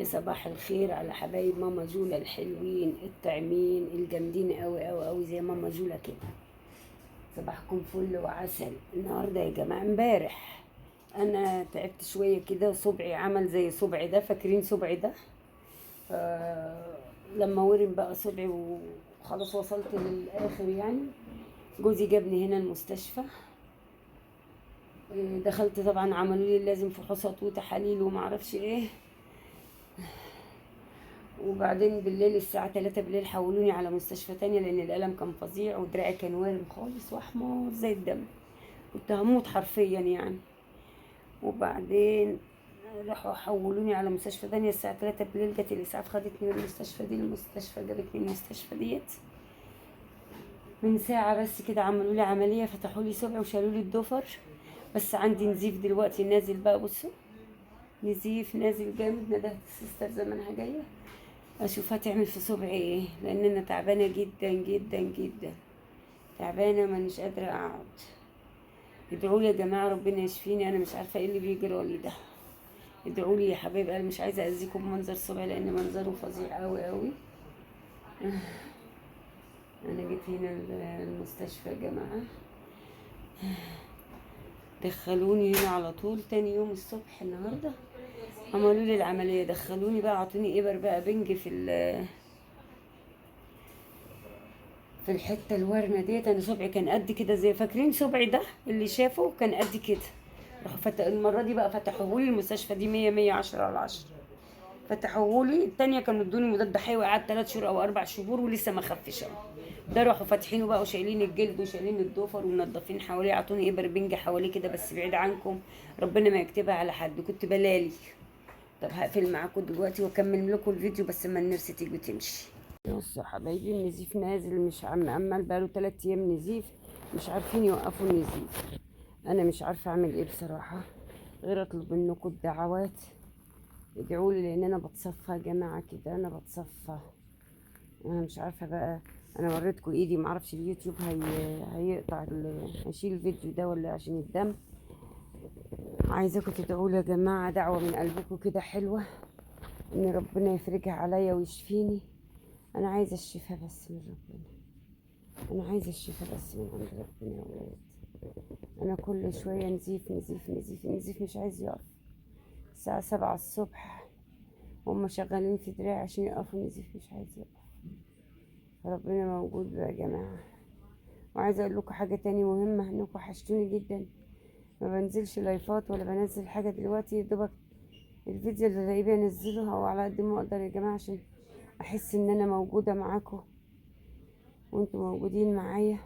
يا صباح الخير على حبايب ماما جولة الحلوين الطعمين الجامدين قوي قوي قوي زي ماما جولة كده. صباحكم فل وعسل. النهارده يا جماعه امبارح انا تعبت شويه كده، صبعي عمل زي صبعي ده، فاكرين صبعي ده؟ لما ورم بقى صبعي وخلاص وصلت للاخر يعني. جوزي جابني هنا المستشفى. دخلت طبعا، عملوا لي لازم فحوصات وتحاليل ومعرفش ايه. وبعدين بالليل الساعة 3 بالليل حولوني على مستشفى تانية لأن الألم كان فظيع ودراعي كان وارم خالص وأحمر زي الدم، كنت هموت حرفيا يعني. وبعدين راحوا حولوني على مستشفى تانية الساعة 3 بالليل، جت الإسعاف خدتني من المستشفى دي المستشفى، جابتني من المستشفى ديت. من ساعة بس كده عملوا لي عملية، فتحوا لي صبعي وشالوا لي الضفر، بس عندي نزيف دلوقتي نازل بقى، بصوا نزيف نازل جامد. ندهت السيستر زمانها جاية اشوف هتعمل في صبعي ايه، لان انا تعبانه جدا جدا جدا، تعبانه مانيش قادره اقعد. ادعوا لي يا جماعه ربنا يشفيني، انا مش عارفه ايه اللي بيجرى لي ده. ادعوا لي يا حبايب، انا مش عايزه اذيكم بمنظر صبعي لان منظره فظيع قوي قوي. انا جيت هنا المستشفى يا جماعه، دخلوني هنا على طول تاني يوم الصبح النهارده، عملوا لي العمليه، دخلوني بقى عطوني ابر بقى بنج في الحته الورمه ديت. انا صبعي كان قد كده، زي فاكرين صبعي ده اللي شافه كان قد كده. راحوا المره دي بقى فتحوهولي المستشفى دي 100 110 على 10. فتحوهولي التانية كانوا ادوني مضاد حيوي، قعدت 3 شهور او 4 شهور ولسه ما خفش اهو. ده راحوا فاتحينه بقى وشايلين الجلد وشايلين الضفر ومنضفين حواليه، عطوني ابر بنج حواليه كده بس بعيد عنكم، ربنا ما يكتبها على حد، كنت بلالي. طب هقفل معاكم دلوقتي واكمل لكم الفيديو بس ما النرس تيجي وتمشي. بصوا يا حبايبي، النزيف نازل، مش عمال بقاله 3 ايام نزيف، مش عارفين يوقفوا النزيف. انا مش عارفه اعمل ايه بصراحه، غير اطلب منكم الدعوات. ادعوا لي لان انا بتصفى يا جماعه كده، انا بتصفى. انا مش عارفه بقى، انا وريتكم ايدي، معرفش اليوتيوب هيقطع هيشيل الفيديو ده ولا عشان الدم. عايزاكم تدعوا لي يا جماعه دعوه من قلبكم كده حلوه، ان ربنا يفرجها عليا ويشفيني. انا عايزه الشفاء بس من ربنا، انا عايزه الشفاء بس من عند ربنا يا ولاد. انا كل شويه نزيف نزيف نزيف نزيف مش عايز يقف. الساعه 7 الصبح هم شغالين في دراعي عشان يقفوا النزيف، مش عايز يقف. ربنا موجود بقى يا جماعه. وعايزه اقول لكم حاجه تاني مهمه، انكم وحشتوني جدا. ما بنزلش لايفات ولا بنزل حاجه دلوقتي، يا دوبك الفيديو اللي الاقيه بنزله او على قد ما اقدر يا جماعه، عشان احس ان انا موجوده معاكم وانتوا موجودين معايا.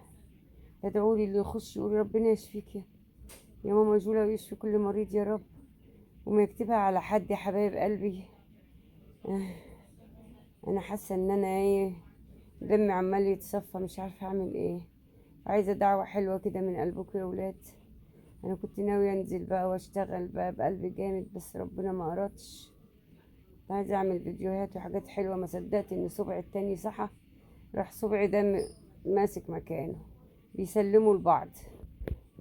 تدعوا لي اللي يخش يقول ربنا يشفيك يا ماما جولة، ويشفي كل مريض يا رب، وما يكتبها على حد يا حبايب قلبي. آه، انا حاسه ان انا ايه، دمي عمال يتصفى، مش عارفه اعمل ايه. عايزه دعوه حلوه كده من قلبكم يا ولاد. انا كنت ناويه انزل بقى واشتغل بقى بقلب جامد، بس ربنا ما اردش. كنت عايزه اعمل فيديوهات وحاجات حلوه، ما صدقت ان صبعي التاني صحى، راح صبعي ده ماسك مكانه، بيسلموا لبعض.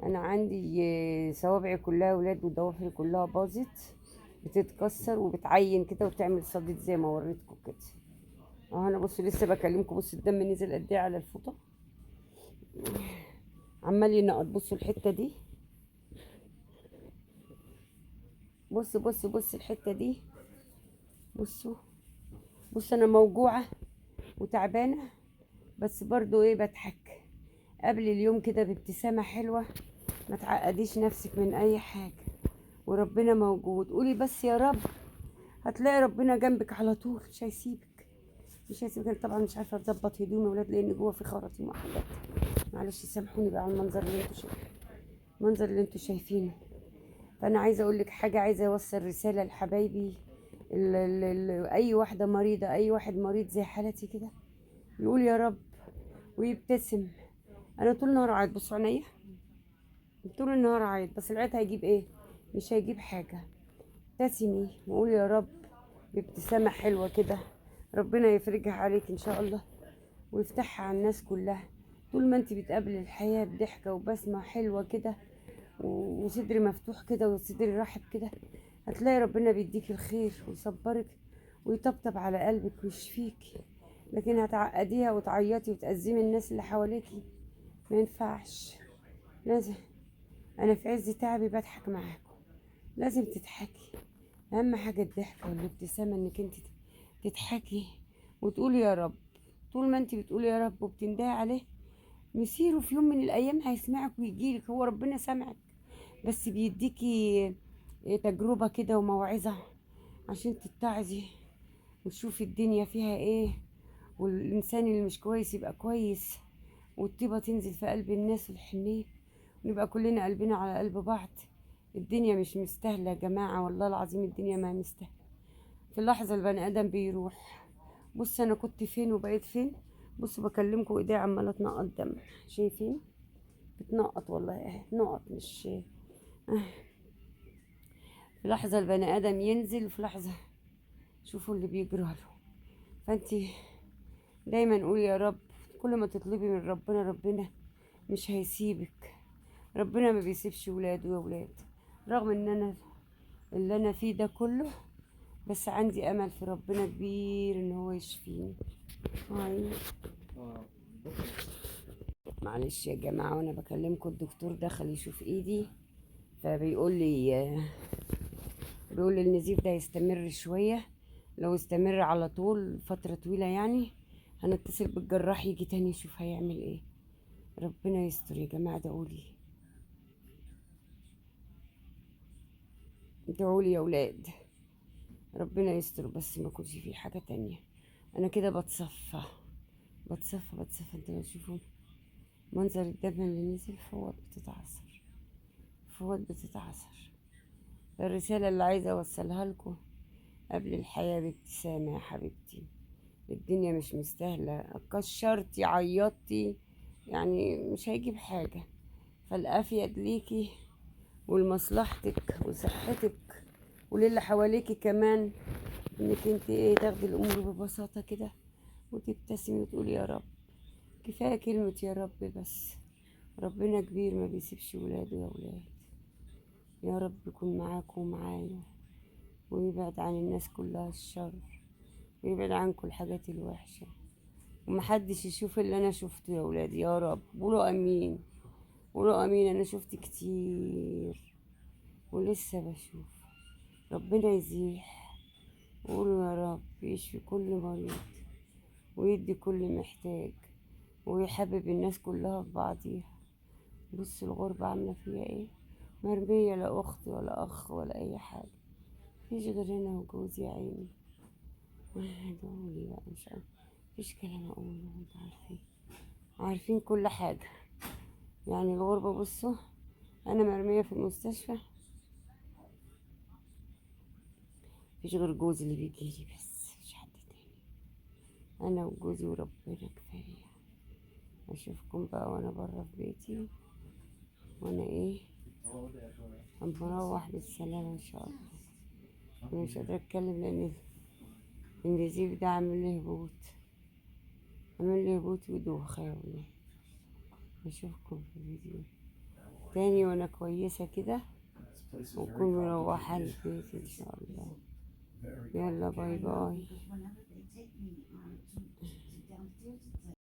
انا عندي صوابعي كلها ولاد وضوافري كلها باظت، بتتكسر وبتعين كده وبتعمل صديد زي ما وريتكم كده. اه انا بصوا لسه بكلمكم، بصوا الدم نزل قد ايه على الفوطه، عمال ينقط. بصوا الحته دي، بص الحته دي، بصوا. بص انا موجوعه وتعبانه، بس برضو ايه بضحك قبل اليوم كده بابتسامه حلوه. ما تعقديش نفسك من اي حاجه، وربنا موجود. قولي بس يا رب، هتلاقي ربنا جنبك على طول، مش هيسيبك، مش هيسيبك. أنا طبعا مش عارفه اظبط هدومي يا ولاد لان جوه في خراطيم وحاجات، معلش سامحوني بقى على المنظر اللي انتوا شايفينه، المنظر اللي انتوا شايفينه. فانا عايزه اقول لك حاجه، عايزه اوصل رساله لحبايبي، اي واحده مريضه، اي واحد مريض زي حالتي كده، يقول يا رب ويبتسم. انا طول النهار عيط، بصوا عينيا، طول النهار عيط، بس العيط هيجيب ايه؟ مش هيجيب حاجه. ابتسمي وقولي يا رب بابتسامة حلوة كده، ربنا يفرجها عليك ان شاء الله ويفتحها على الناس كلها. طول ما انت بتقابلي الحياة بضحكة وبسمة حلوة كده وصدري مفتوح كده وصدري رحب كده، هتلاقي ربنا بيديك الخير ويصبرك ويطبطب على قلبك ويشفيكي. لكن هتعقديها وتعيطي وتأزمي الناس اللي حواليكي، ما ينفعش. لازم، انا في عز تعبي بضحك معاكم، لازم تضحكي. اهم حاجه الضحكه والابتسامه، انك انت تضحكي وتقولي يا رب. طول ما انت بتقولي يا رب وبتندهي عليه، مسيره في يوم من الايام هيسمعك ويجيلك. هو ربنا سامعك، بس بيديكي تجربه كده وموعظه عشان تتعظي وتشوفي الدنيا فيها ايه، والإنسان اللي مش كويس يبقى كويس، والطيبة تنزل في قلب الناس والحنية، ونبقى كلنا قلبنا على قلب بعض. الدنيا مش مستاهلة يا جماعة، والله العظيم الدنيا ما مستاهلة. في اللحظة البني آدم بيروح. بص أنا كنت فين وبقيت فين. بصوا بكلمكم ايديا عمالة تنقط دم، شايفين؟ بتنقط والله، نقط مش في لحظة البني آدم ينزل، وفي لحظة شوفوا اللي بيجرى له. فانتي دايما قولي يا رب. كل ما تطلبي من ربنا، ربنا مش هيسيبك. ربنا ما بيسيبش ولاده يا ولاد. رغم ان انا اللي انا فيه ده كله، بس عندي امل في ربنا كبير ان هو يشفيني. هاي معلش يا جماعه، وانا بكلمكم الدكتور دخل يشوف ايدي، بيقول لي النزيف ده يستمر شويه. لو استمر على طول فتره طويله يعني، هنتصل بالجراح يجي تاني يشوف هيعمل ايه. ربنا يستر يا جماعه، ادعولي ادعولي يا ولاد. ربنا يستر بس ما يكونش فيه حاجة تانية. انا كده بتصفى بتصفى. انتوا لو تشوفوا منظر الدم اللي نزل، فوات بتتعصر. الرسالة اللي عايزة اوصلها لكم: قبل الحياة بابتسامة يا حبيبتي. الدنيا مش مستاهلة، كشرتي عيطتي يعني مش هيجيب حاجة. فالافيد ليكي ولمصلحتك وصحتك وللي حواليكي كمان، انك انت ايه تاخدي الامور ببساطة كده وتبتسمي وتقولي يا رب. كفاية كلمة يا رب بس. ربنا كبير ما بيسيبش ولاده يا ولاد. يا رب يكون معاكم ومعايا، ويبعد عن الناس كلها الشر، ويبعد عنكم الحاجات الوحشة، ومحدش يشوف اللي انا شفته يا ولاد. يا رب قولوا امين، قولوا امين. انا شفت كتير ولسه بشوف. ربنا يزيح. قولوا يا رب يشفي كل مريض، ويدي كل محتاج، ويحبب الناس كلها في بعضيها. بص الغربة عاملة فيها ايه، مرمية، لا أخت ولا أخ ولا أي حاجة. مفيش غير أنا وجوزي يا عيني. ادعولي بقى، مش عارفة، مفيش كلام أقوله. انتوا عارفين كل حاجة. يعني الغربة، بصوا أنا مرمية في المستشفى، مفيش غير جوزي اللي بيجيلي بس، مفيش حد تاني. أنا وجوزي وربنا كفاية. أشوفكم بقى وأنا برا في بيتي، وأنا ايه أما أروح بالسلامة إن شاء الله. أنا مش قادرة أتكلم لأن النزيف ده عامل لي هبوط ودوخة يا ولاد. أشوفكم في فيديو تاني وأنا كويسة كده، وأكون مروحة البيت إن شاء الله. يلا باي باي.